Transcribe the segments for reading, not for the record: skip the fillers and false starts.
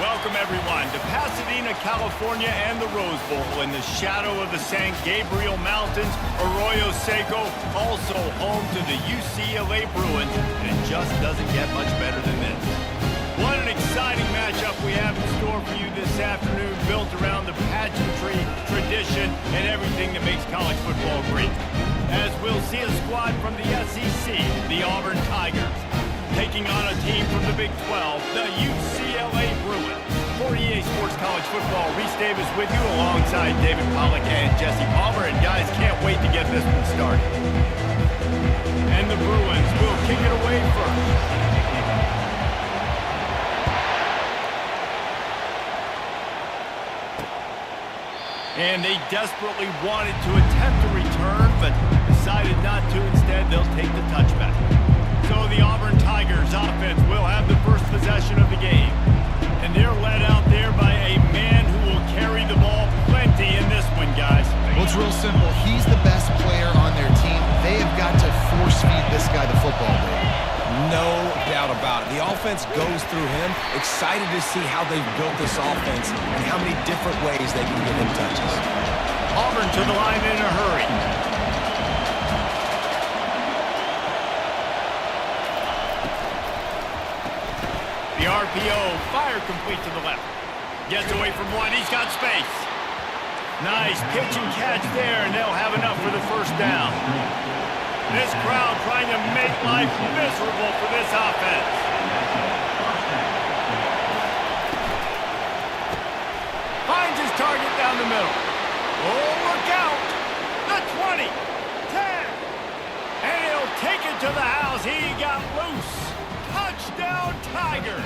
Welcome, everyone, to Pasadena, California, and the Rose Bowl in the shadow of the San Gabriel Mountains. Arroyo Seco, also home to the UCLA Bruins, and it just doesn't get much better than this. What an exciting matchup we have in store for you this afternoon, built around the pageantry, tradition, and everything that makes college football great. As we'll see a squad from the SEC, the Auburn Tigers, taking on a team from the Big 12, the UCLA Bruins. For EA Sports College Football, Reese Davis with you alongside David Pollack and Jesse Palmer. And guys, can't wait to get this one started. And the Bruins will kick it away first. And they desperately wanted to attempt a return, but decided not to. Instead, they'll take the touchback. So the Auburn Tigers offense will have the first possession of the game. And they're led out there by a man who will carry the ball plenty in this one, guys. Well, it's real simple. He's the best player on their team. They have got to force-feed this guy the football. No doubt about it. The offense goes through him. Excited to see how they've built this offense and how many different ways they can get him touches. Auburn to the line in a hurry. The RPO, fire complete to the left. Gets away from one, he's got space. Nice pitch and catch there, and they'll have enough for the first down. This crowd trying to make life miserable for this offense. Finds his target down the middle. Oh, look out! The 20, 10, and he'll take it to the house. He got loose. Touchdown, Tigers!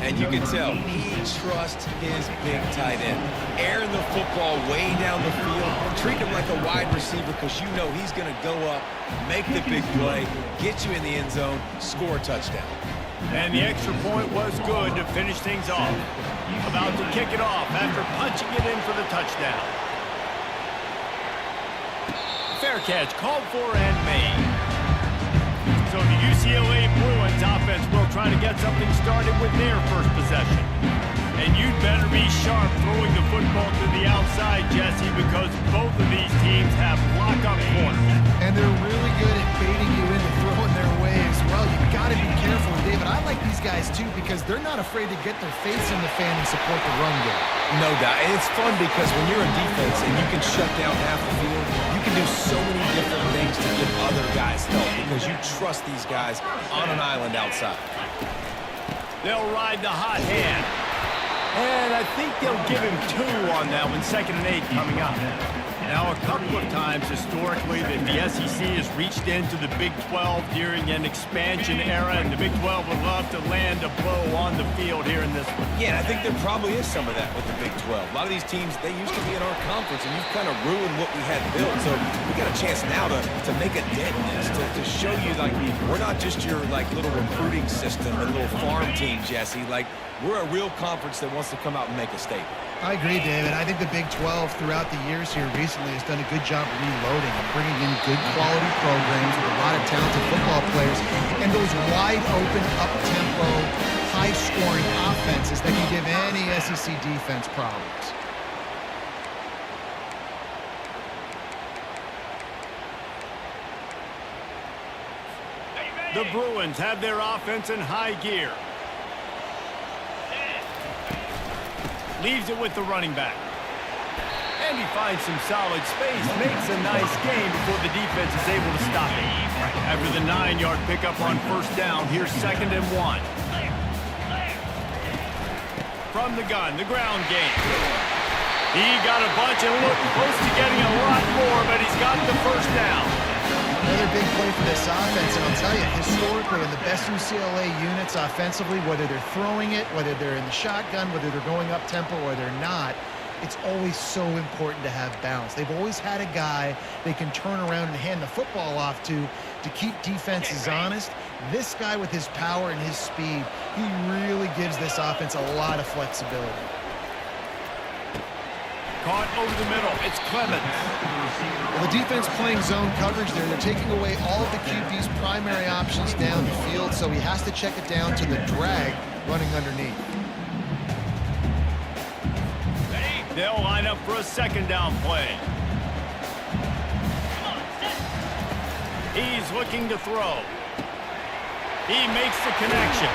And you can tell he trusts his big tight end. Airing the football way down the field. Treat him like a wide receiver because you know he's going to go up, make the big play, get you in the end zone, score a touchdown. And the extra point was good to finish things off. About to kick it off after punching it in for the touchdown. Fair catch called for and made. So the UCLA Bruins offense will try to get something started with their first possession. And you'd better be sharp throwing the football to the outside, Jesse, because both of these teams have lock-up corners. And they're really good at baiting you into throwing their way as well. You've got to be careful, David. I like these guys, too, because they're not afraid to get their face in the fan and support the run game. No doubt. And it's fun because when you're a defense and you can shut down half the field, you can do so many different things to give other guys help because you trust these guys on an island outside. They'll ride the hot hand. And I think they'll give him 2 on that one, 2nd and 8 coming up. Now, a couple of times historically that the SEC has reached into the Big 12 during an expansion era, and the Big 12 would love to land a blow on the field here in this one. Yeah, and I think there probably is some of that with the Big 12. A lot of these teams, they used to be in our conference, and you've kind of ruined what we had built. So we got a chance now to make a dent in this, to show you, like, we're not just your, like, little recruiting system, a little farm team, Jesse. Like, we're a real conference that wants to come out and make a statement. I agree, David. I think the Big 12 throughout the years here recently has done a good job reloading and bringing in good quality programs with a lot of talented football players and those wide open, up-tempo, high-scoring offenses that can give any SEC defense problems. The Bruins have their offense in high gear. Leaves it with the running back. And he finds some solid space, makes a nice gain before the defense is able to stop him. After the 9-yard pickup on first down, here's 2nd and 1. From the gun, the ground game. He got a bunch and looked close to getting a lot more, but he's got the first down. Another big play for this offense, and I'll tell you, historically, in the best UCLA units offensively, whether they're throwing it, whether they're in the shotgun, whether they're going up-tempo or they're not, it's always so important to have balance. They've always had a guy they can turn around and hand the football off to keep defenses honest. This guy with his power and his speed, he really gives this offense a lot of flexibility. Caught over the middle. It's Clemens. Well, the defense playing zone coverage there. They're taking away all of the QB's primary options down the field, so he has to check it down to the drag. running underneath. They'll line up for a second down play. He's looking to throw. He makes the connection.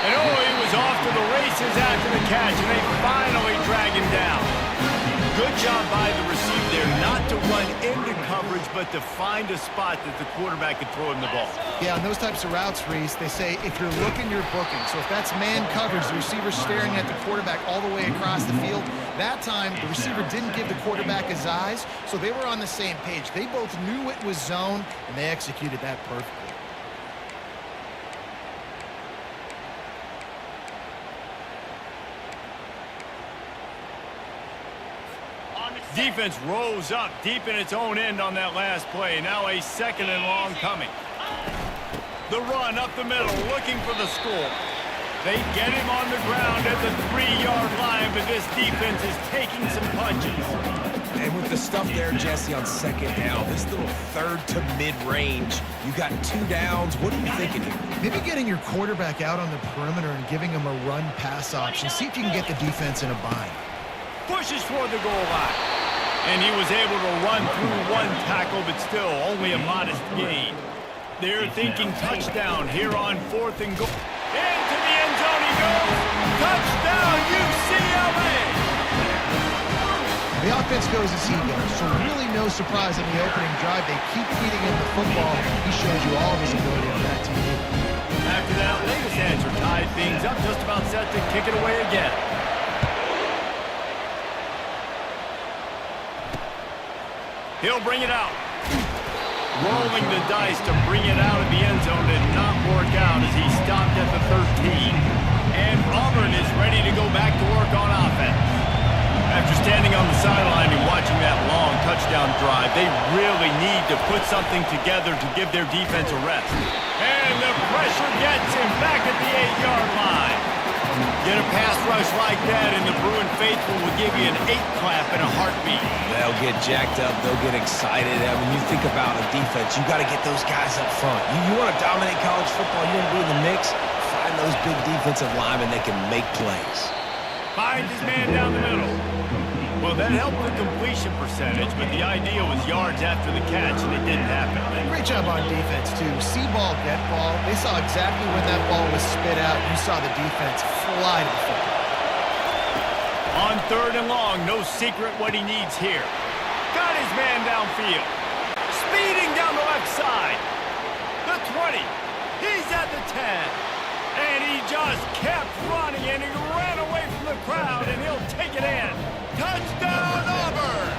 And oh, he was off to the races after the catch, and they finally drag him down. Good job by the receiver there not to run into coverage, but to find a spot that the quarterback could throw him the ball. Yeah, on those types of routes, Reese, they say if you're looking, you're booking. So if that's man coverage, the receiver's staring at the quarterback all the way across the field, that time the receiver didn't give the quarterback his eyes, so they were on the same page. They both knew it was zone, and they executed that perfectly. Defense rose up deep in its own end on that last play. Now a second and long coming. The run up the middle, looking for the score. They get him on the ground at the 3-yard line, but this defense is taking some punches. And with the stuff there, Jesse, on second down, this little third to mid-range, you got 2 downs. What are you thinking here? Maybe getting your quarterback out on the perimeter and giving him a run-pass option. See if you can get the defense in a bind. Pushes toward the goal line. And he was able to run through one tackle, but still only a modest gain. They're thinking touchdown here on 4th and goal. Into the end zone he goes. Touchdown, UCLA! The offense goes as he goes, so really no surprise in the opening drive. They keep feeding him the football. He shows you all of his ability on that TV. After that latest answer tied things up, just about set to kick it away again. He'll bring it out. Rolling the dice to bring it out of the end zone did not work out as he stopped at the 13. And Auburn is ready to go back to work on offense. After standing on the sideline and watching that long touchdown drive, they really need to put something together to give their defense a rest. And the pressure gets him back at the 8-yard line. Get a pass rush like that, and the Bruin faithful will give you an 8-clap in a heartbeat. They'll get jacked up. They'll get excited. I mean, you think about a defense, you got to get those guys up front. You want to dominate college football, you want to be in the mix, find those big defensive linemen that can make plays. Finds his man down the middle. Well, that helped the completion percentage, but the idea was yards after the catch, and it didn't happen. Great job on defense, too. See ball, get ball. They saw exactly when that ball was spit out. You saw the defense fly to the football. On 3rd and long, no secret what he needs here. Got his man downfield. Speeding down the left side. The 20. He's at the 10. And he just kept running, and he ran away from the crowd, and he'll take it in. Touchdown, Auburn!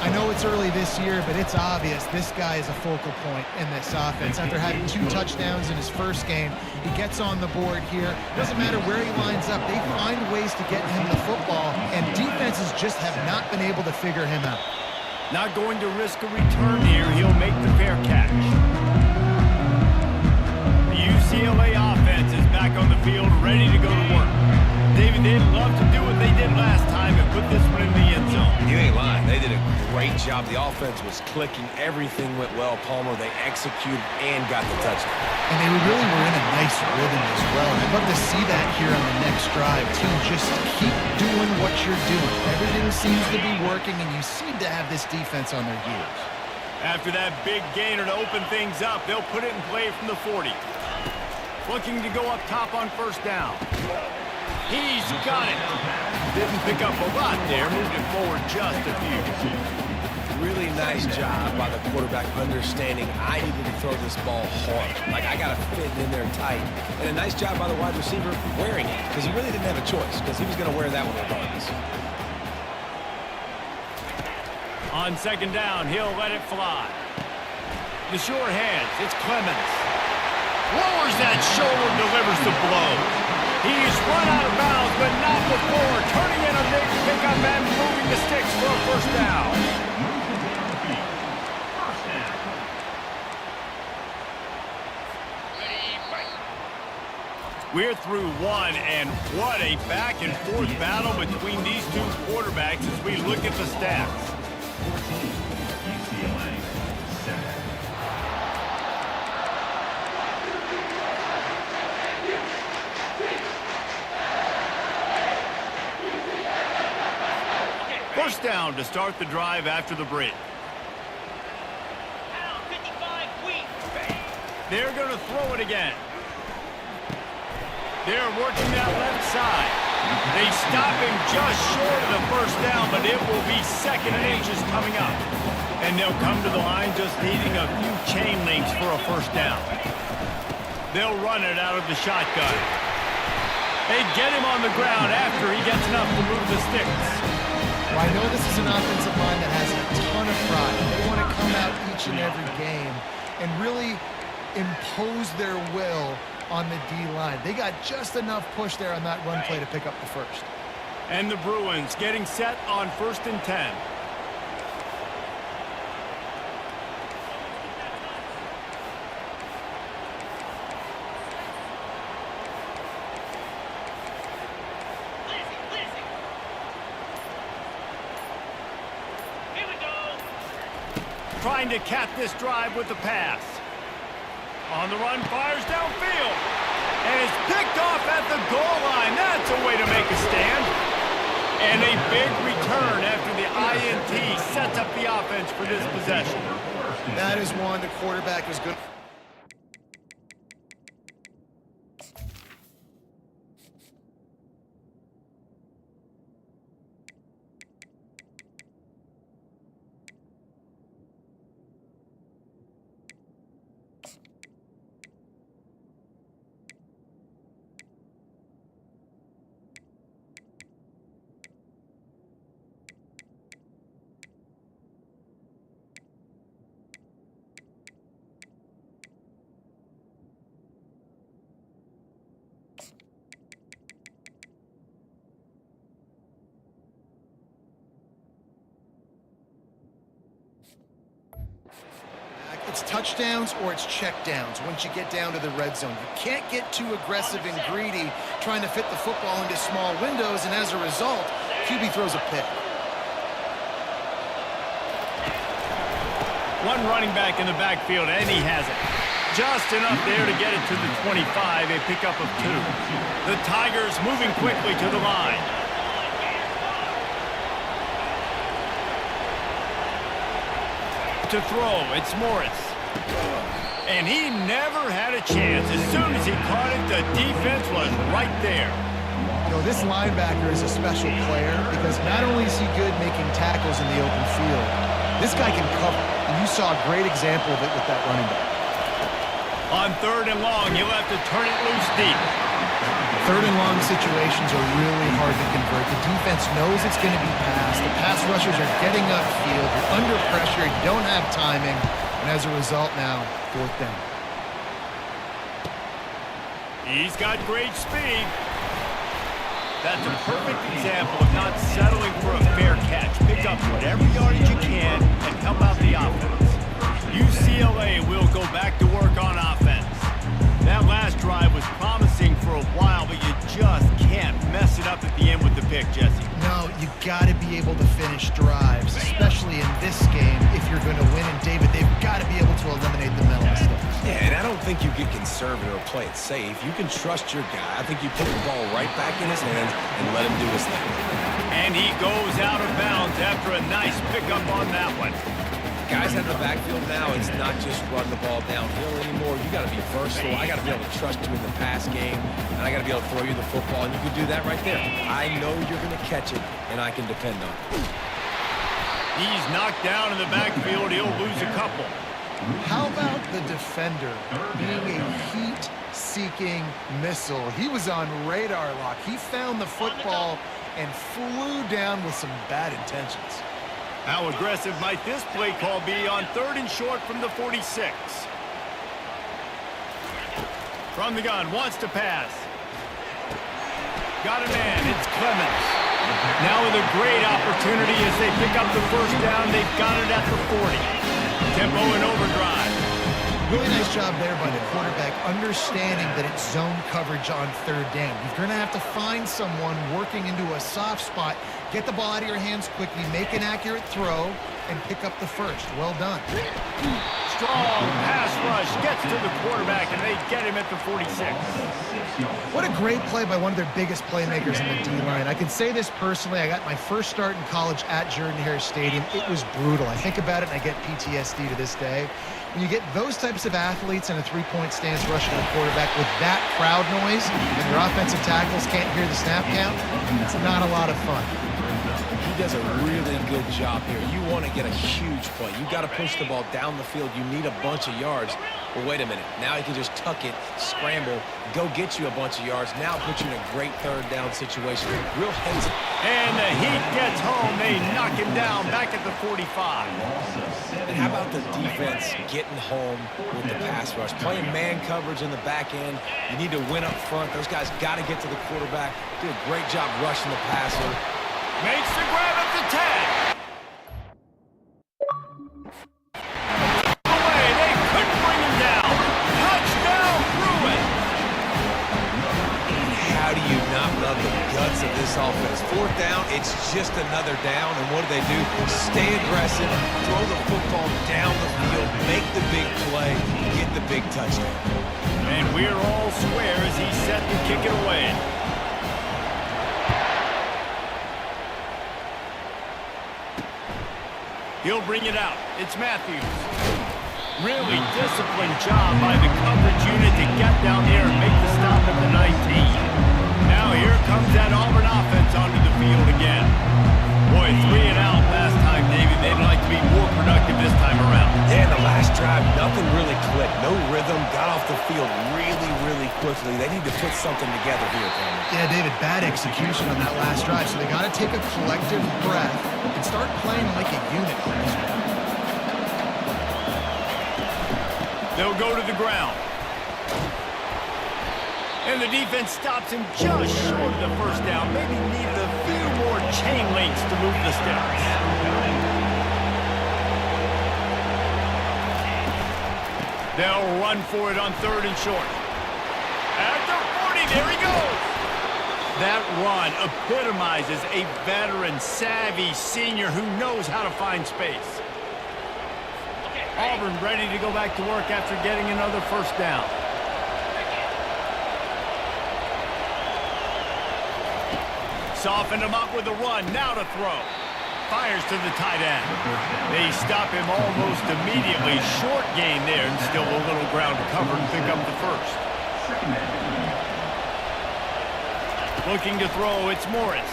I know it's early this year, but it's obvious this guy is a focal point in this offense. After having 2 touchdowns in his first game, he gets on the board here. Doesn't matter where he lines up. They find ways to get him the football, and defenses just have not been able to figure him out. Not going to risk a return here. He'll make the fair catch. The UCLA offense is back on the field, ready to go to work. David, they'd love to do what they did last time and put this one in the end zone. You ain't lying. They did a great job. The offense was clicking. Everything went well, Palmer. They executed and got the touchdown. And they really were in a nice rhythm as well. And I'd love to see that here on the next drive. Team, just keep doing what you're doing. Everything seems to be working, and you seem to have this defense on their heels. After that big gainer to open things up, they'll put it in play from the 40. Looking to go up top on 1st down. He's got it. Didn't pick up a lot there. Moved it forward just a few. Really nice job by the quarterback understanding I needed to throw this ball hard. Like, I got to fit in there tight. And a nice job by the wide receiver wearing it, because he really didn't have a choice, because he was going to wear that one regardless. On 2nd down, he'll let it fly. The sure hands. It's Clemens. Lowers that shoulder, delivers the blow. He's run out of bounds, but not before. Turning in a big pickup and moving the sticks for a 1st down. We're through one, and what a back-and-forth battle between these 2 quarterbacks as we look at the stats. first down to start the drive after the break. They're going to throw it again. They're working that left side. They stop him just short of the first down, but it will be 2nd and inches coming up. And they'll come to the line just needing a few chain links for a first down. They'll run it out of the shotgun. They get him on the ground after he gets enough to move the sticks. Well, I know this is an offensive line that has a ton of pride. They want to come out each and every game and really impose their will on the D-line. They got just enough push there on that run play to pick up the first. And the Bruins getting set on 1st and 10. Trying to cap this drive with the pass. On the run, fires downfield. And it's picked off at the goal line. That's a way to make a stand. And a big return after the INT sets up the offense for this possession. That is one the quarterback is good. It's touchdowns or it's checkdowns once you get down to the red zone. You can't get too aggressive and greedy trying to fit the football into small windows, and as a result, QB throws a pick. One running back in the backfield, and he has it. Just enough there to get it to the 25, a pickup of 2. The Tigers moving quickly to the line. To throw, it's Morris. And he never had a chance. As soon as he caught it, the defense was right there. You know, this linebacker is a special player because not only is he good making tackles in the open field, this guy can cover. And you saw a great example of it with that running back. On 3rd and long, he'll have to turn it loose deep. 3rd and long situations are really hard to convert. The defense knows it's going to be passed. The pass rushers are getting upfield. You're under pressure. You don't have timing. And as a result now, 4th down. He's got great speed. That's a perfect example of not settling for a fair catch. Pick up whatever yardage you can and help out the offense. UCLA will go back to work on offense. That last drive was promising for a while, but you just can't mess it up at the end with the pick, Jesse. No, you got to be able to finish drives, especially in this game if you're going to win. And David, they've got to be able to eliminate the mental mistakes. Yeah, and I don't think you get conservative or play it safe. You can trust your guy. I think you put the ball right back in his hands and let him do his thing. And he goes out of bounds after a nice pickup on that one. Guys out of the backfield now, it's not just run the ball downhill anymore. You got to be versatile. I got to be able to trust you in the pass game, and I got to be able to throw you the football, and you can do that right there. I know you're going to catch it, and I can depend on it. He's knocked down in the backfield. He'll lose a couple. How about the defender being a heat-seeking missile? He was on radar lock. He found the football and flew down with some bad intentions. How aggressive might this play call be on 3rd and short from the 46? From the gun, wants to pass. Got a man, it's Clemens. Now with a great opportunity as they pick up the first down, they've got it at the 40. Tempo and overdrive. Really nice job there by the quarterback, understanding that it's zone coverage on 3rd down. You're going to have to find someone working into a soft spot, get the ball out of your hands quickly, make an accurate throw, and pick up the first. Well done. strong pass rush gets to the quarterback, and they get him at the 46. What a great play by one of their biggest playmakers in the D-line. I can say this personally. I got my first start in college at Jordan-Hare Stadium. It was brutal. I think about it, and I get PTSD to this day. When you get those types of athletes in a three-point stance rushing the quarterback with that crowd noise, and your offensive tackles can't hear the snap count, it's not a lot of fun. He does a really good job here. You want to get a huge play. You got to push the ball down the field. You need a bunch of yards. Well, wait a minute. Now he can just tuck it, scramble, go get you a bunch of yards. Now put you in a great third down situation. Real hesitant. And the Heat gets home. They knock him down back at the 45. And how about the defense getting home with the pass rush? Playing man coverage in the back end. You need to win up front. Those guys got to get to the quarterback. Do a great job rushing the passer. Makes the grab at the 10. Away, they couldn't bring him down. Touchdown, Bruin. How do you not love the guts of this offense? Fourth down, it's just another down, and what do? Stay aggressive, throw the football down the field, make the big play, get the big touchdown. And we're all square as he's set to kick it away. He'll bring it out. It's Matthews. Really disciplined job by the coverage unit to get down there and make the stop at the 19. Now here comes that Auburn offense onto the field again. Boy, 3 and out last time, David. They'd like to be more productive this time around. Yeah, the last drive, nothing really clicked. No rhythm. Got off the field really, really quickly. They need to put something together here, Cameron. Yeah, David, bad execution on that last drive, so they got to take a collective breath and start playing like a unit on this one. They'll go to the ground. And the defense stops him just short of the first down. Maybe needed a few more chain links to move the steps. They'll run for it on 3rd and short. At the 40, there he goes. That run epitomizes a veteran, savvy senior who knows how to find space. Auburn ready to go back to work after getting another first down. Softened him up with a run, now to throw. Fires to the tight end. They stop him almost immediately. Short gain there, and still a little ground to cover and pick up the first. Looking to throw, it's Morris.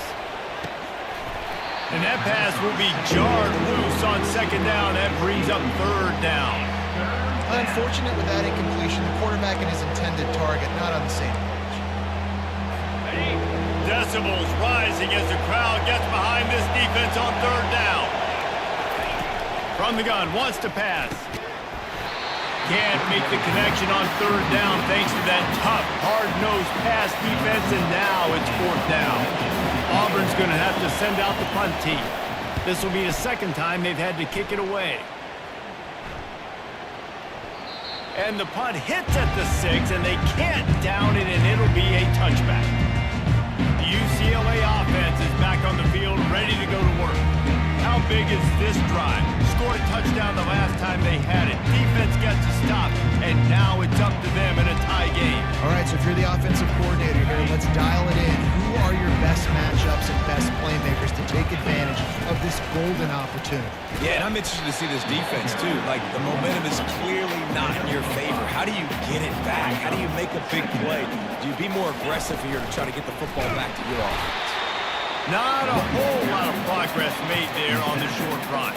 And that pass will be jarred loose on 2nd down. That brings up 3rd down. Unfortunate with that incompletion. The quarterback and his intended target not on the same page. Decibels rising as the crowd gets behind this defense on 3rd down. From the gun, wants to pass. Can't make the connection on 3rd down thanks to that tough, hard-nosed pass defense, and now it's 4th down. Auburn's going to have to send out the punt team. This will be the 2nd time they've had to kick it away. And the punt hits at the 6, and they can't down it, and it'll be a touchback. The UCLA offense is back on the field, ready to go to work. How big is this drive? Scored a touchdown the last time they had it. Defense gets a stop, and now it's up to them in a tie game. All right, so if you're the offensive coordinator here, let's dial it in. Who are your best matchups and best playmakers to take advantage of this golden opportunity? Yeah, and I'm interested to see this defense, too. Like, the momentum is clearly not in your favor. How do you get it back? How do you make a big play? Do you be more aggressive here to try to get the football back to your offense? Not a whole lot of progress made there on the short run.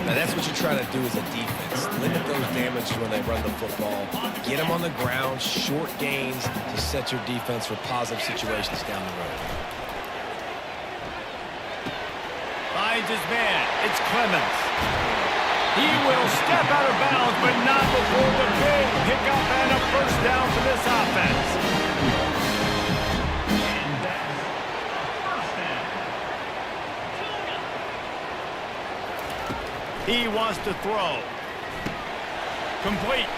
Now, that's what you try to do as a defense. Limit those damages when they run the football. Get them on the ground, short gains to set your defense for positive situations down the road. Finds his man. It's Clemens. He will step out of bounds, but not before the big pickup and a first down for this offense. He wants to throw. Complete.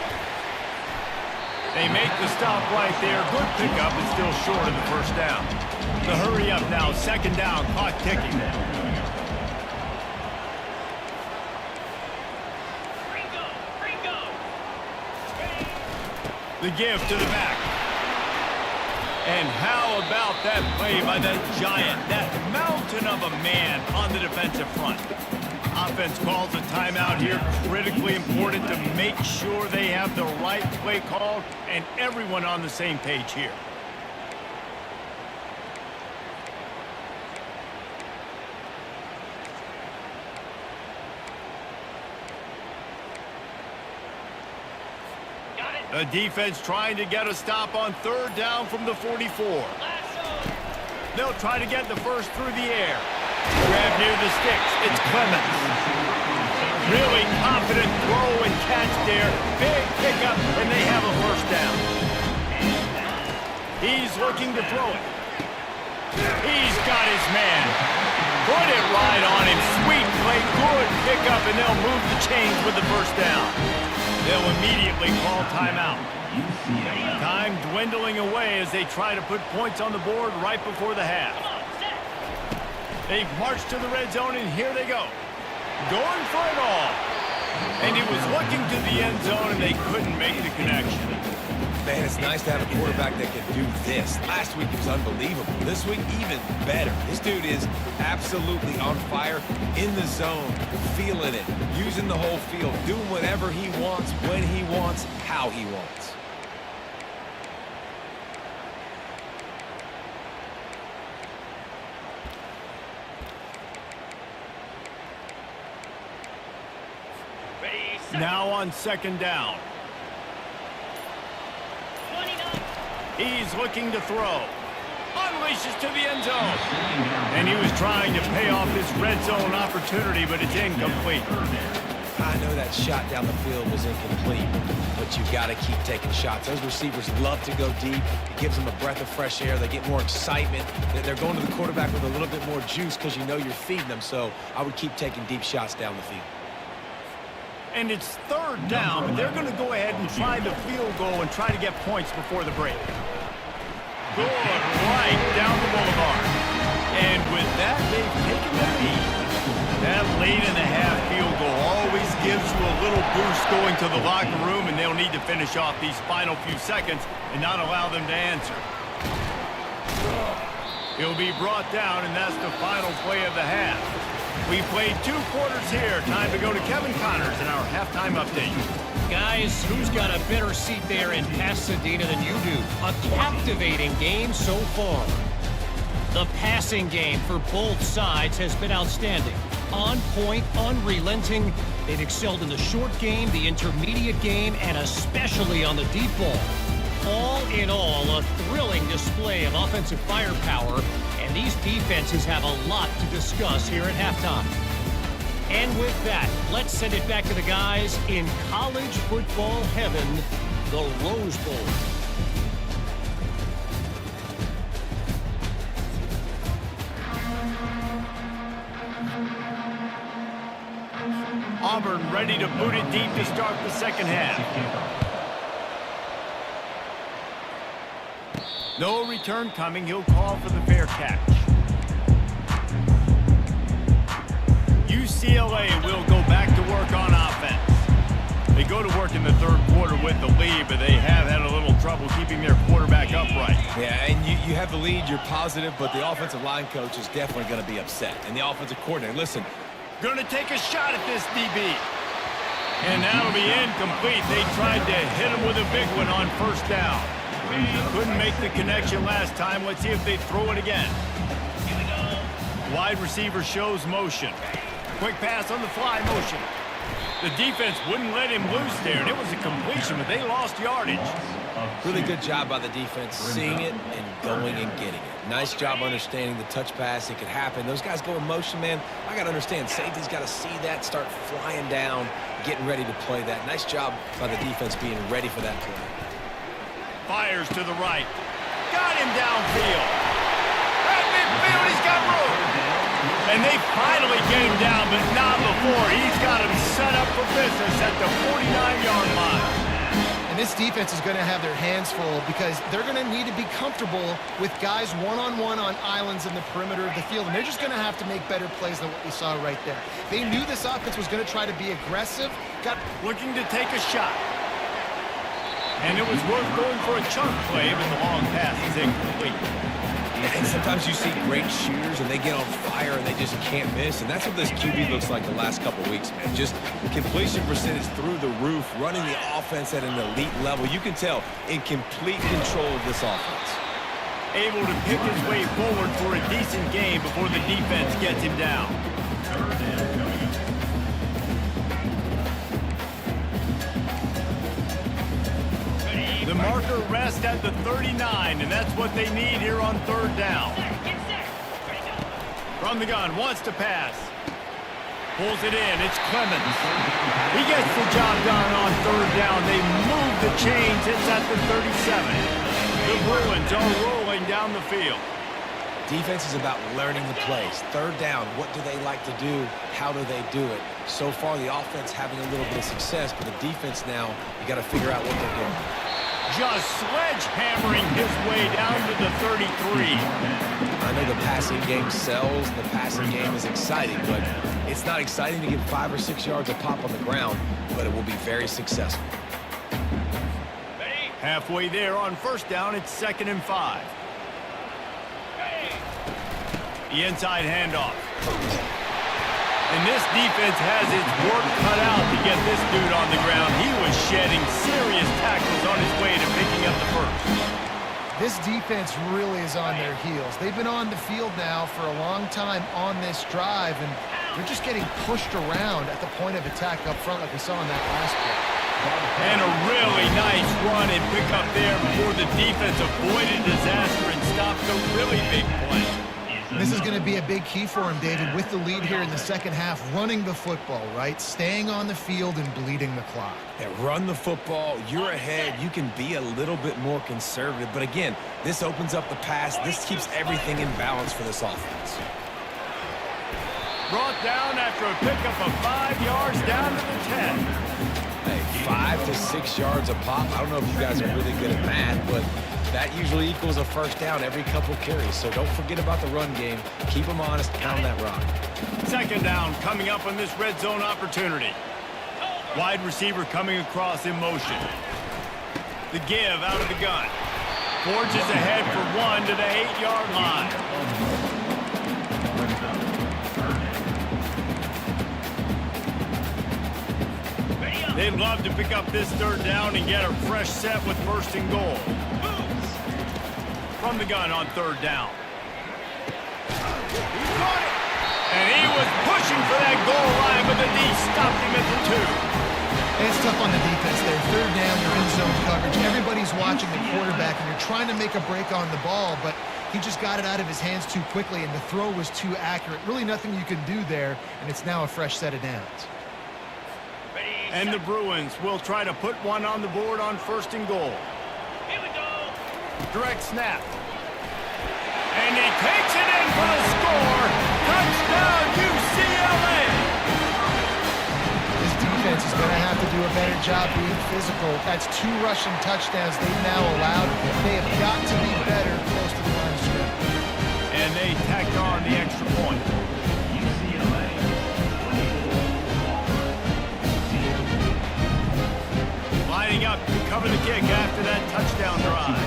They make the stop right there. Good pickup, and still short of the first down. The hurry up now. 2nd down. Clock ticking. The give to the back. And how about that play by that giant, that mountain of a man on the defensive front? Offense calls a timeout here. Critically important to make sure they have the right play called and everyone on the same page here. The defense trying to get a stop on third down from the 44. They'll try to get the first through the air. Grab near the sticks. It's Clemens. Really confident throw and catch there. Big pickup, and they have a first down. He's looking to throw it. He's got his man. Put it right on him. Sweet play. Good pickup, and they'll move the chains with the first down. They'll immediately call timeout. Time dwindling away as they try to put points on the board right before the half. They've marched to the red zone, and here they go. Going for it all. And he was looking to the end zone, and they couldn't make the connection. Man, it's nice to have a quarterback that can do this. Last week he was unbelievable. This week, even better. This dude is absolutely on fire, in the zone, feeling it, using the whole field, doing whatever he wants, when he wants, how he wants. Now on second down. He's looking to throw. Unleashes to the end zone. And he was trying to pay off this red zone opportunity, but it's incomplete. I know that shot down the field was incomplete, but you got to keep taking shots. Those receivers love to go deep. It gives them a breath of fresh air. They get more excitement. They're going to the quarterback with a little bit more juice because you know you're feeding them. So I would keep taking deep shots down the field. And it's third down, but they're going to go ahead and try the field goal and try to get points before the break. Good right down the boulevard. And with that, they've taken the lead. That late-in-the-half field goal always gives you a little boost going to the locker room, and they'll need to finish off these final few seconds and not allow them to answer. He'll be brought down, and that's the final play of the half. We played 2 quarters here. Time to go to Kevin Connors in our halftime update. Guys, who's got a better seat there in Pasadena than you do? A captivating game so far. The passing game for both sides has been outstanding. On point, unrelenting. They've excelled in the short game, the intermediate game, and especially on the deep ball. All in all, a thrilling display of offensive firepower, and these defenses have a lot to discuss here at halftime. And with that, let's send it back to the guys in college football heaven, the Rose Bowl. Auburn ready to boot it deep to start the second half. No return coming. He'll call for the fair catch. UCLA will go back to work on offense. They go to work in the third quarter with the lead, but they have had a little trouble keeping their quarterback upright. Yeah, and you have the lead, you're positive, but the offensive line coach is definitely going to be upset. And the offensive coordinator, listen. Going to take a shot at this DB. And that'll be incomplete. They tried to hit him with a big one on first down. Couldn't make the connection last time. Let's see if they throw it again. Wide receiver shows motion. Quick pass on the fly motion. The defense wouldn't let him loose there, and it was a completion, but they lost yardage. Really good job by the defense, seeing it and going and getting it. Nice job understanding the touch pass. It could happen. Those guys go in motion, man. I got to understand, safety's got to see that, start flying down, getting ready to play that. Nice job by the defense being ready for that play. Fires to the right. Got him downfield. At midfield, he's got room. And they finally get him down, but not before. He's got him set up for business at the 49-yard line. And this defense is going to have their hands full because they're going to need to be comfortable with guys one-on-one on islands in the perimeter of the field. And they're just going to have to make better plays than what we saw right there. They knew this offense was going to try to be aggressive. Looking to take a shot. And it was worth going for a chunk play, but the long pass is incomplete. And sometimes you see great shooters and they get on fire and they just can't miss. And that's what this QB looks like the last couple weeks, man. Just completion percentage through the roof, running the offense at an elite level. You can tell in complete control of this offense. Able to pick his way forward for a decent game before the defense gets him down. The marker rests at the 39, and that's what they need here on third down. From the gun, wants to pass. Pulls it in, it's Clemens. He gets the job done on third down. They move the chains, it's at the 37. The Bruins are rolling down the field. Defense is about learning the plays. Third down, what do they like to do? How do they do it? So far, the offense having a little bit of success, but the defense now, you got to figure out what they're doing. Just sledgehammering his way down to the 33. I know the passing game sells, the passing game is exciting, but it's not exciting to get 5 or 6 yards a pop on the ground, but it will be very successful. Halfway there on first down, it's 2nd and 5. The inside handoff. And this defense has its work cut out to get this dude on the ground. He was shedding serious tackles on his way to picking up the first. This defense really is on their heels. They've been on the field now for a long time on this drive, and they're just getting pushed around at the point of attack up front like we saw in that last play. And a really nice run and pick up there before the defense avoided disaster and stopped a really big play. This is going to be a big key for him, David, with the lead here in the second half, running the football, right? Staying on the field and bleeding the clock. Yeah, run the football. You're ahead. You can be a little bit more conservative. But again, this opens up the pass. This keeps everything in balance for this offense. Brought down after a pickup of 5 yards down to the 10. Hey, 5 to 6 yards a pop. I don't know if you guys are really good at math, but that usually equals a first down every couple carries. So don't forget about the run game. Keep them honest. Pound that rock. 2nd down coming up on this red zone opportunity. Wide receiver coming across in motion. The give out of the gun. Forges ahead for 1 to the 8-yard line. They'd love to pick up this third down and get a fresh set with 1st and goal. From the gun on 3rd down. And he was pushing for that goal line, but the D stopped him at the 2. And it's tough on the defense there. 3rd down, you're in zone coverage. Everybody's watching the quarterback, and you're trying to make a break on the ball, but he just got it out of his hands too quickly, and the throw was too accurate. Really nothing you can do there, and it's now a fresh set of downs. And the Bruins will try to put one on the board on 1st and goal. Here we go. Direct snap. And he takes it in for the score. Touchdown, UCLA. This defense is going to have to do a better job being physical. That's 2 rushing touchdowns they've now allowed. They have got to be better close to the line of scrimmage. And they tacked on the extra point. Lining up to cover the kick after that touchdown drive.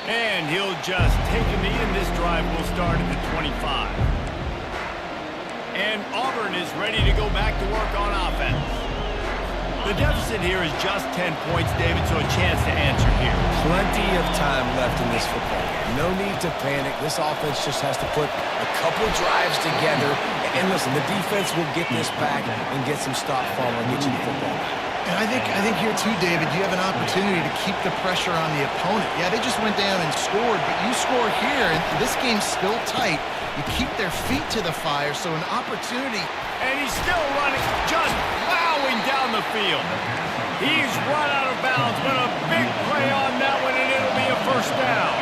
And he'll just take a knee, and this drive will start at the 25. And Auburn is ready to go back to work on offense. The deficit here is just 10 points, David, so a chance to answer here. Plenty of time left in this football game. No need to panic. This offense just has to put a couple drives together. And listen, the defense will get this back and get some stop form and get you the football back. And I think here too, David, you have an opportunity to keep the pressure on the opponent. Yeah, they just went down and scored, but you score here, and this game's still tight. You keep their feet to the fire, so an opportunity. And he's still running, just plowing down the field. He's run out of bounds, but a big play on that one, and it'll be a first down.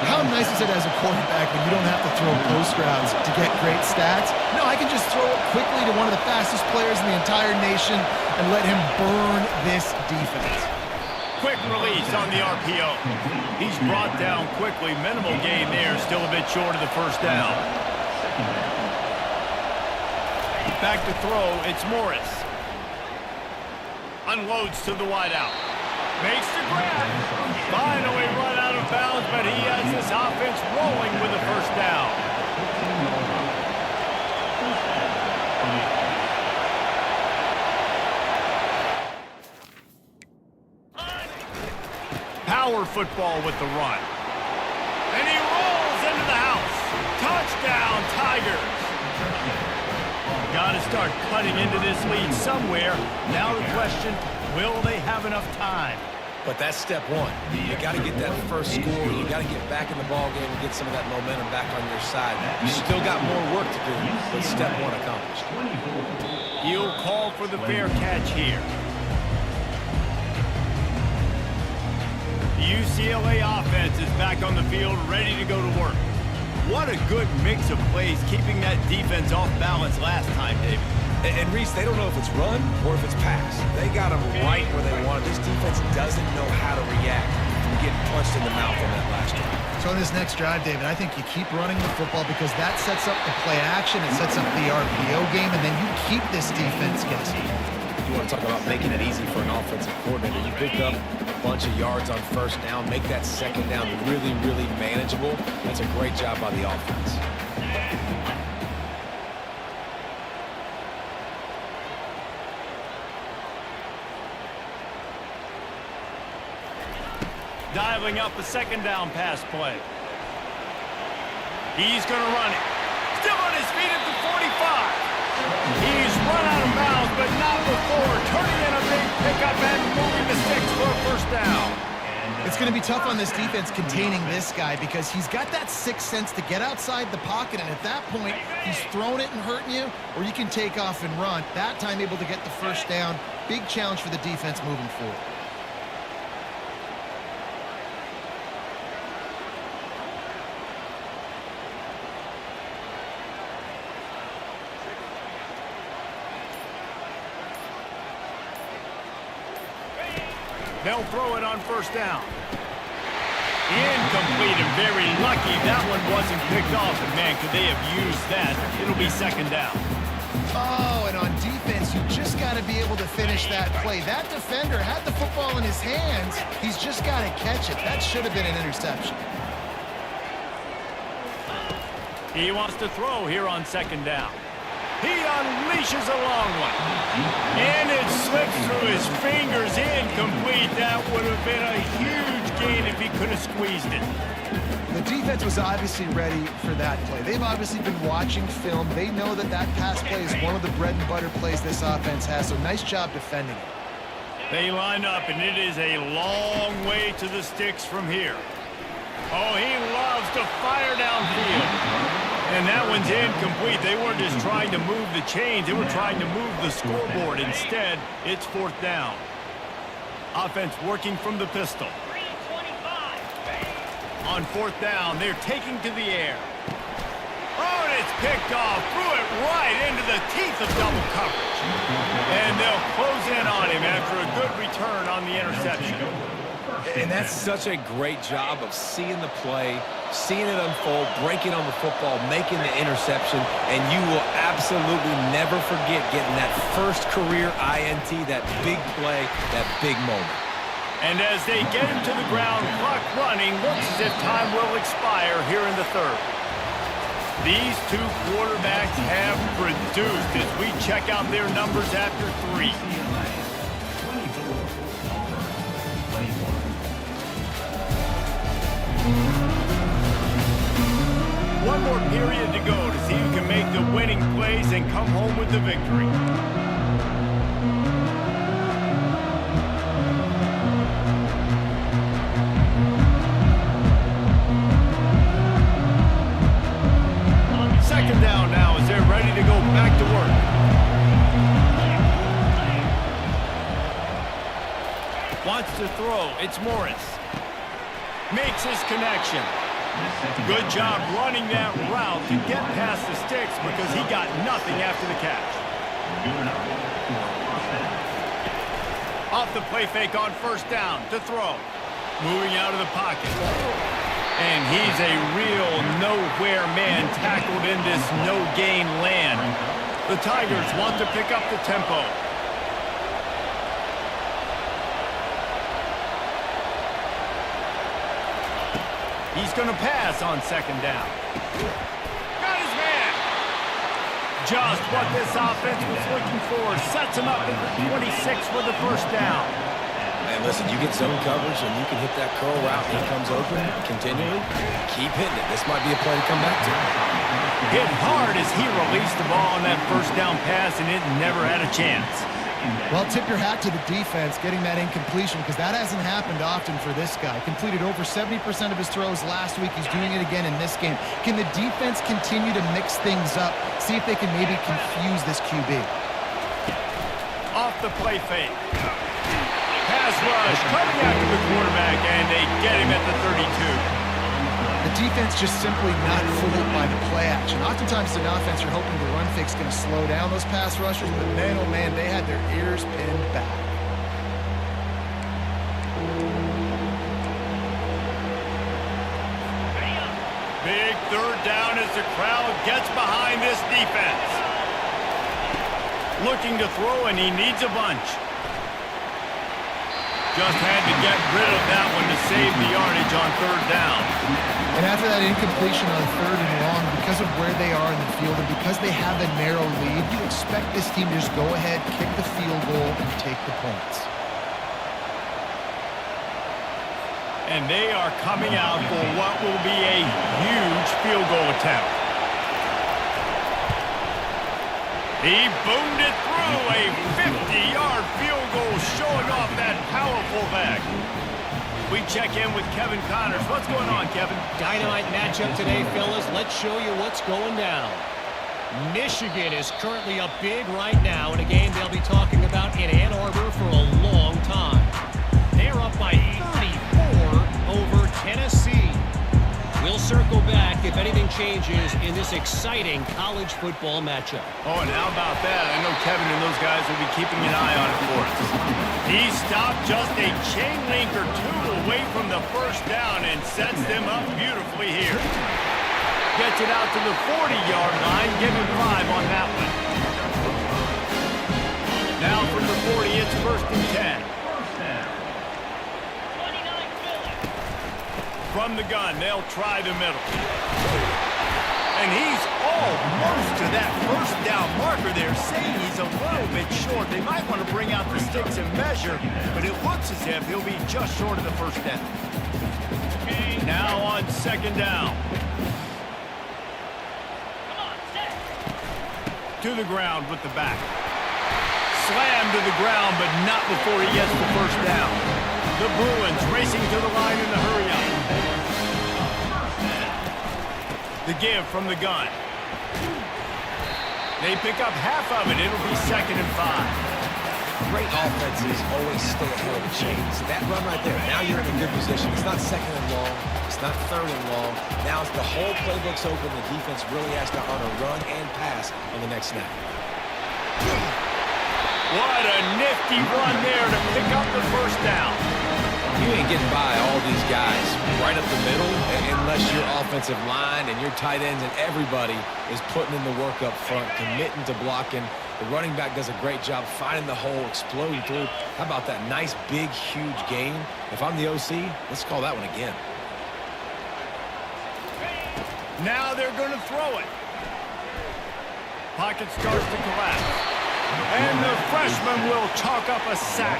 How nice is it as a quarterback when you don't have to throw post routes to get great stats? No, I can just throw it quickly to one of the fastest players in the entire nation and let him burn this defense. Quick release on the RPO. He's brought down quickly. Minimal gain there, still a bit short of the first down. Back to throw, it's Morris. Unloads to the wideout. Makes the grab. Finally run out of bounds, but he has this offense rolling with a first down. Power football with the run. And he rolls into the house. Touchdown, Tigers. Got to start cutting into this lead somewhere. Now the question, will they have enough time? But that's step one. You got to get that first score. You got to get back in the ball game and get some of that momentum back on your side. You still got more work to do, but step one accomplished. He'll call for the fair catch here. The UCLA offense is back on the field, ready to go to work. What a good mix of plays, keeping that defense off balance last time, David. And Reese, they don't know if it's run or if it's pass. They got them right where they want it. This defense doesn't know how to react to getting punched in the mouth on that last drive. So in this next drive, David, I think you keep running the football because that sets up the play action, it sets up the RPO game, and then you keep this defense guessing. You want to talk about making it easy for an offensive coordinator. You pick up a bunch of yards on first down, make that second down really, really manageable. That's a great job by the offense. Dialing up a second down pass play. He's going to run it. Still on his feet at the 45. He's run out of bounds, but not before turning in a big pickup and moving the sticks for a first down. It's going to be tough on this defense containing this guy because he's got that sixth sense to get outside the pocket, and at that point, he's throwing it and hurting you, or you can take off and run. That time able to get the first down. Big challenge for the defense moving forward. They'll throw it on first down. Incomplete and very lucky that one wasn't picked off. And man, could they have used that? It'll be second down. Oh, and on defense, you just got to be able to finish that play. That defender had the football in his hands. He's just got to catch it. That should have been an interception. He wants to throw here on second down. He unleashes a long one. And it slips through his fingers, incomplete. That would have been a huge gain if he could have squeezed it. The defense was obviously ready for that play. They've obviously been watching film. They know that that pass play is one of the bread and butter plays this offense has, so nice job defending it. They line up, and it is a long way to the sticks from here. Oh, he loves to fire downfield. And that one's incomplete. They weren't just trying to move the chains. They were trying to move the scoreboard. Instead, it's fourth down. Offense working from the pistol. On fourth down, they're taking to the air. Oh, and it's picked off. Threw it right into the teeth of double coverage. And they'll close in on him after a good return on the interception. And that's such a great job of seeing the play, seeing it unfold, breaking on the football, making the interception, and you will absolutely never forget getting that first career INT, that big play, that big moment. And as they get him to the ground, clock running, looks as if time will expire here in the third. These two quarterbacks have produced as we check out their numbers after three. One more period to go to see who can make the winning plays and come home with the victory. Second down now as they're ready to go back to work. Wants to throw. It's Morris. Makes his connection. Good job running that route to get past the sticks because he got nothing after the catch. Off the play fake on first down to throw. Moving out of the pocket. And he's a real nowhere man tackled in this no-gain land. The Tigers want to pick up the tempo. He's going to pass on second down. Got his man. Just what this offense was looking for. Sets him up at the 26 for the first down. Man, listen, you get zone coverage and you can hit that curl route and he comes open continually. Keep hitting it. This might be a play to come back to. Hit hard as he released the ball on that first down pass, and it never had a chance. Well, tip your hat to the defense getting that incompletion, because that hasn't happened often for this guy. Completed over 70% of his throws last week. He's doing it again in this game. Can the defense continue to mix things up? See if they can maybe confuse this QB. Off the play fake. Pass rush coming after the quarterback, and they get him at the 32. The defense just simply not fooled by the play action. Oftentimes in offense, you're hoping the run fake's going to slow down those pass rushers, but man, oh man, they had their ears pinned back. Big third down as the crowd gets behind this defense. Looking to throw, and he needs a bunch. Just had to get rid of that one to save the yardage on third down. And after that incompletion on third and long, because of where they are in the field and because they have a narrow lead, you expect this team to just go ahead, kick the field goal, and take the points. And they are coming out for what will be a huge field goal attempt. He boomed it through, a 50-yard field goal showing off that powerful leg. We check in with Kevin Connors. What's going on, Kevin? Dynamite matchup today, fellas. Let's show you what's going down. Michigan is currently up big right now in a game they'll be talking about in Ann Arbor for a long time. They're up by 34 over Tennessee. We'll circle back if anything changes in this exciting college football matchup. Oh, and how about that? I know Kevin and those guys will be keeping an eye on it for us. He stopped just a chain link or two away from the first down and sets them up beautifully here. Gets it out to the 40-yard line, giving 5 on that one. Now from the 40, it's first and 10. From the gun, they'll try the middle. And he's almost to that first down marker there, saying he's a little bit short. They might want to bring out the sticks and measure, but it looks as if he'll be just short of the first down. Now on second down. To the ground with the back. Slammed to the ground, but not before he gets the first down. The Bruins racing to the line in the hurry-up. The give from the gun. They pick up half of it. It'll be second and 5. Great offenses always stay ahead of the chains. That run right there, now you're in a good position. It's not second and long. It's not third and long. Now it's the whole playbook's open. The defense really has to honor run and pass on the next snap. What a nifty run there to pick up the first down. You ain't getting by all these guys right up the middle unless your offensive line and your tight ends and everybody is putting in the work up front, committing to blocking. The running back does a great job finding the hole, exploding through. How about that nice, big, huge gain? If I'm the OC, let's call that one again. Now they're going to throw it. Pocket starts to collapse. And the freshman will chalk up a sack.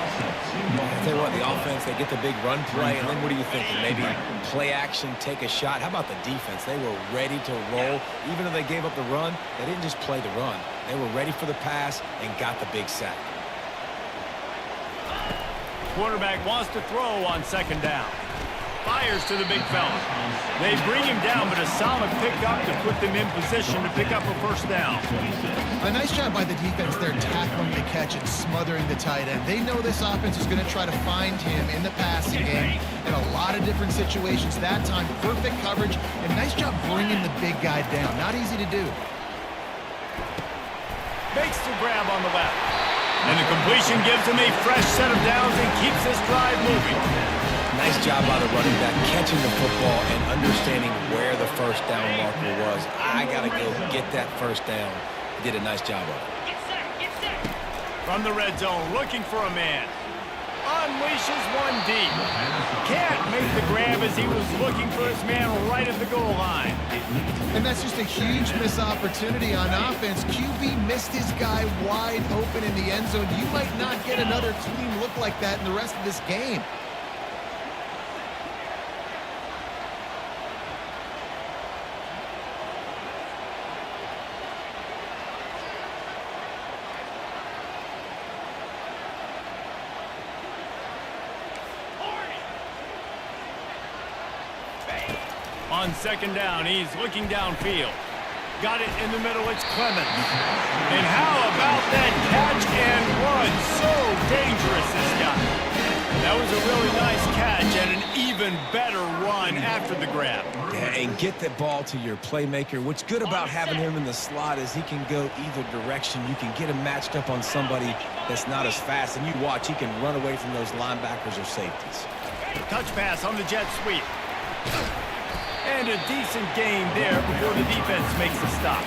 I tell you what, the offense, they get the big run play, and then what are you thinking? Maybe play action, take a shot. How about the defense? They were ready to roll. Even though they gave up the run, they didn't just play the run. They were ready for the pass and got the big sack. Quarterback wants to throw on second down. Fires to the big fella. They bring him down, but a solid pickup to put them in position to pick up a first down. A nice job by the defense there, tackling the catch and smothering the tight end. They know this offense is going to try to find him in the passing game in a lot of different situations. That time, perfect coverage, and nice job bringing the big guy down. Not easy to do. Makes the grab on the left. And the completion gives him a fresh set of downs and keeps this drive moving. Nice job by the running back catching the football and understanding where the first down marker was. I got to go get that first down. He did a nice job of it. From the red zone, looking for a man. Unleashes one deep. Can't make the grab as he was looking for his man right at the goal line. And that's just a huge missed opportunity on offense. QB missed his guy wide open in the end zone. You might not get another clean look like that in the rest of this game. On second down, he's looking downfield. Got it in the middle, it's Clemens. And how about that catch and run? So dangerous, this guy. That was a really nice catch and an even better run after the grab. Yeah, and get the ball to your playmaker. What's good about having him in the slot is he can go either direction. You can get him matched up on somebody that's not as fast, and you watch, he can run away from those linebackers or safeties. Touch pass on the jet sweep. And a decent gain there before the defense makes the stop.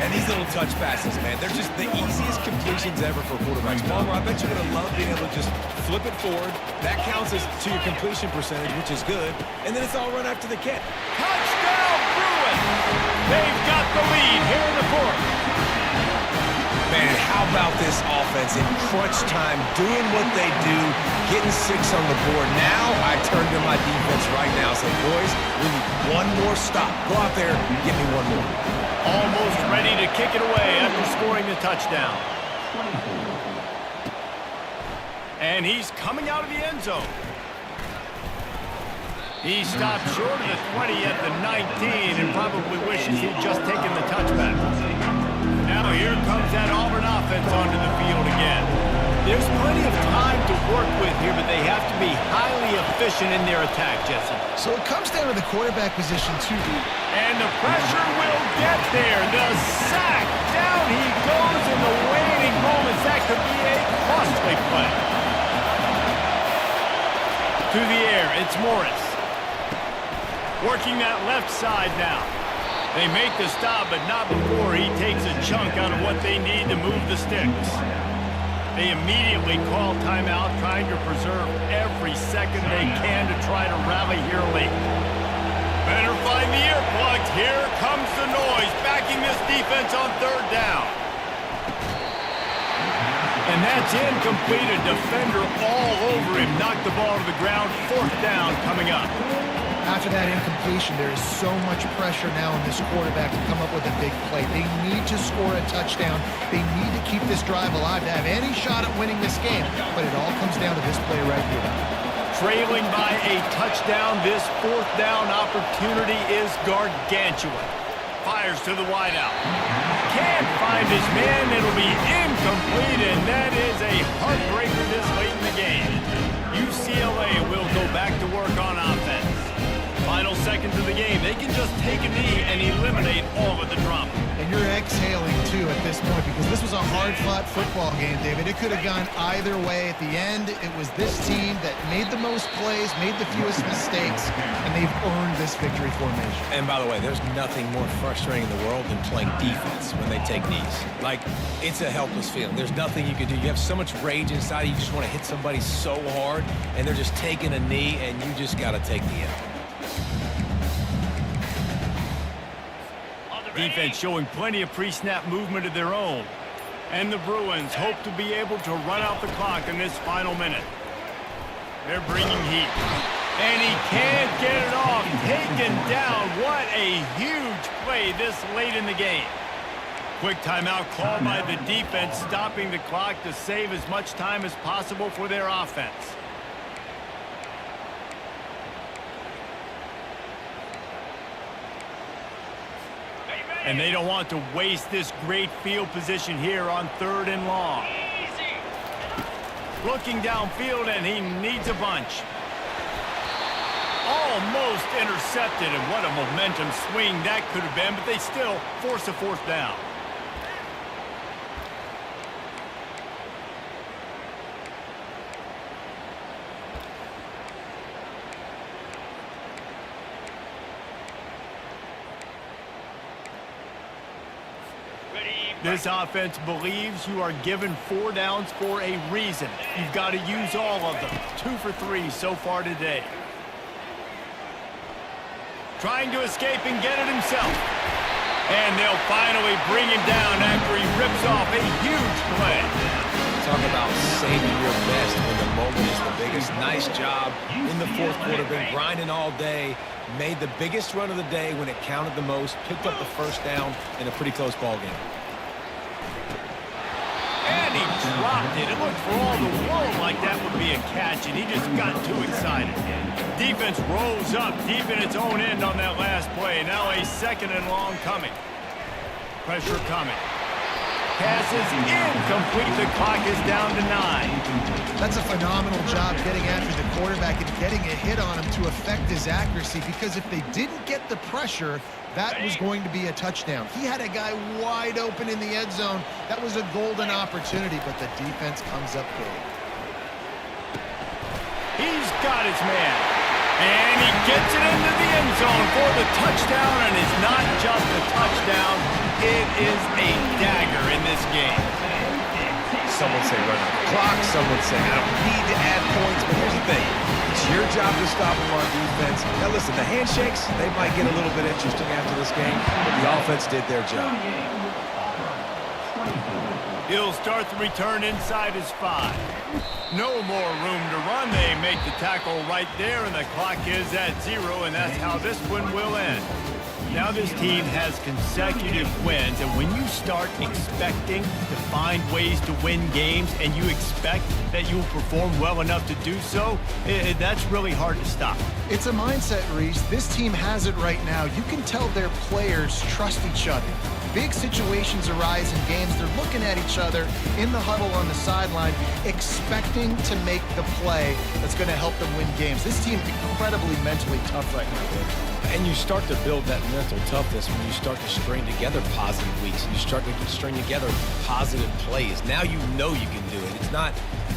And these little touch passes, man, they're just the easiest completions ever for quarterbacks. Palmer, I bet you're going to love being able to just flip it forward. That counts as to your completion percentage, which is good. And then it's all run after the catch. Touchdown, Bruins! They've got the lead here in the fourth. Man, how about this offense in crunch time, doing what they do, getting 6 on the board. Now I turn to my defense right now and say, boys, we need one more stop. Go out there and get me one more. Almost ready to kick it away after scoring the touchdown. And he's coming out of the end zone. He stopped short of the 20 at the 19 and probably wishes he'd just taken the touchback. Now here comes that Auburn offense onto the field again. There's plenty of time to work with here, but they have to be highly efficient in their attack, Jesse. So it comes down to the quarterback position, too. And the pressure will get there. The sack. Down he goes in the waning moments. That could be a costly play. To the air, it's Morris. Working that left side now. They make the stop, but not before he takes a chunk out of what they need to move the sticks. They immediately call timeout, trying to preserve every second they can to try to rally here late. Better find the earplugs. Here comes the noise, backing this defense on third down. And that's incomplete. A defender all over him. Knocked the ball to the ground. Fourth down coming up. After that incompletion, there is so much pressure now on this quarterback to come up with a big play. They need to score a touchdown. They need to keep this drive alive to have any shot at winning this game. But it all comes down to this play right here. Trailing by a touchdown, this fourth down opportunity is gargantuan. Fires to the wideout. Can't find his man. It'll be incomplete, and that is a heartbreaker this late in the game. UCLA will go back to work on offense. Final seconds of the game, they can just take a knee and eliminate all of the drama. And you're exhaling, too, at this point, because this was a hard-fought football game, David. It could have gone either way. At the end, it was this team that made the most plays, made the fewest mistakes, and they've earned this victory formation. And by the way, there's nothing more frustrating in the world than playing defense when they take knees. Like, it's a helpless feeling. There's nothing you can do. You have so much rage inside. You just want to hit somebody so hard, and they're just taking a knee, and you just got to take the L. Defense showing plenty of pre-snap movement of their own. And the Bruins hope to be able to run out the clock in this final minute. They're bringing heat. And he can't get it off. Taken down. What a huge play this late in the game. Quick timeout called by the defense, stopping the clock to save as much time as possible for their offense. And they don't want to waste this great field position here on third and long. Looking downfield, and he needs a bunch. Almost intercepted, and what a momentum swing that could have been, but they still force a fourth down. This offense believes you are given 4 downs for a reason. You've got to use all of them. 2 for 3 so far today. Trying to escape and get it himself. And they'll finally bring him down after he rips off a huge play. Talk about saving your best when the moment is the biggest. Nice job in the fourth quarter. Been grinding all day. Made the biggest run of the day when it counted the most. Picked up the first down in a pretty close ball game. And he dropped it. It looked for all the world like that would be a catch, and he just got too excited. Defense rolls up deep in its own end on that last play. Now a 2nd and long coming. Pressure coming. Passes incomplete. The clock is down to 9. That's a phenomenal job getting after the quarterback and getting a hit on him to affect his accuracy, because if they didn't get the pressure, that was going to be a touchdown. He had a guy wide open in the end zone. That was a golden opportunity, but the defense comes up big. He's got his man. And he gets it into the end zone for the touchdown, and it's not just a touchdown. It is a dagger in this game. Some would say run out the clock. Some would say I don't need to add points. But here's the thing. It's your job to stop them on defense. Now listen, the handshakes, they might get a little bit interesting after this game, but the offense did their job. He'll start the return inside his 5. No more room to run. They make the tackle right there, and the clock is at 0, and that's how this one will end. Now this team has consecutive wins, and when you start expecting to find ways to win games and you expect that you will perform well enough to do so, that's really hard to stop. It's a mindset, Reese. This team has it right now. You can tell their players trust each other. Big situations arise in games. They're looking at each other in the huddle on the sideline, expecting to make the play that's going to help them win games. This team incredibly mentally tough right now. And you start to build that mental toughness when you start to string together positive weeks. You start to string together positive plays. Now you know you can do it. It's not,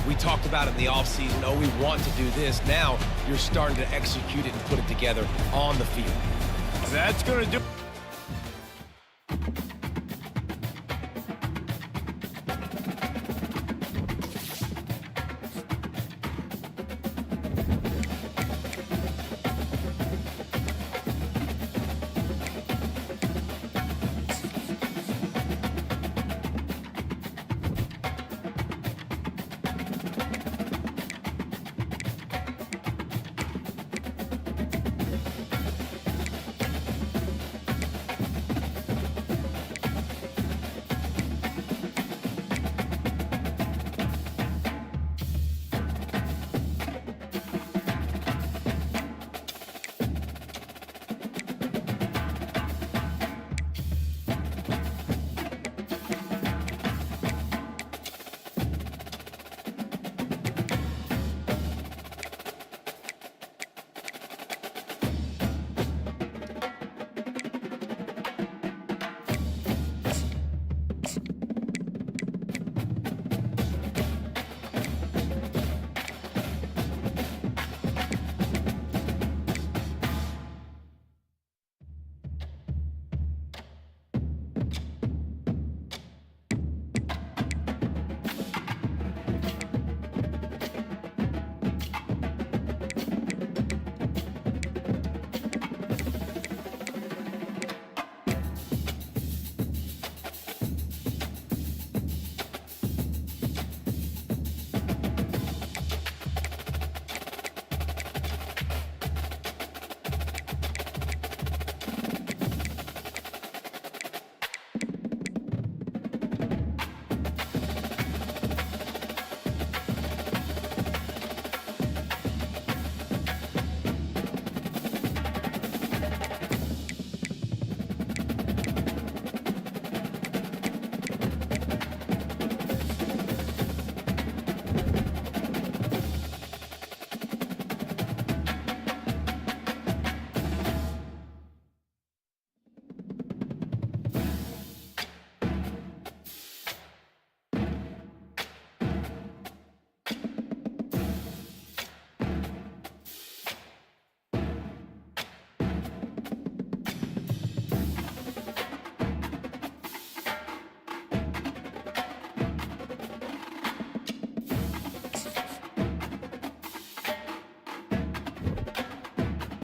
we talked about it in the offseason, oh, we want to do this. Now you're starting to execute it and put it together on the field. That's going to do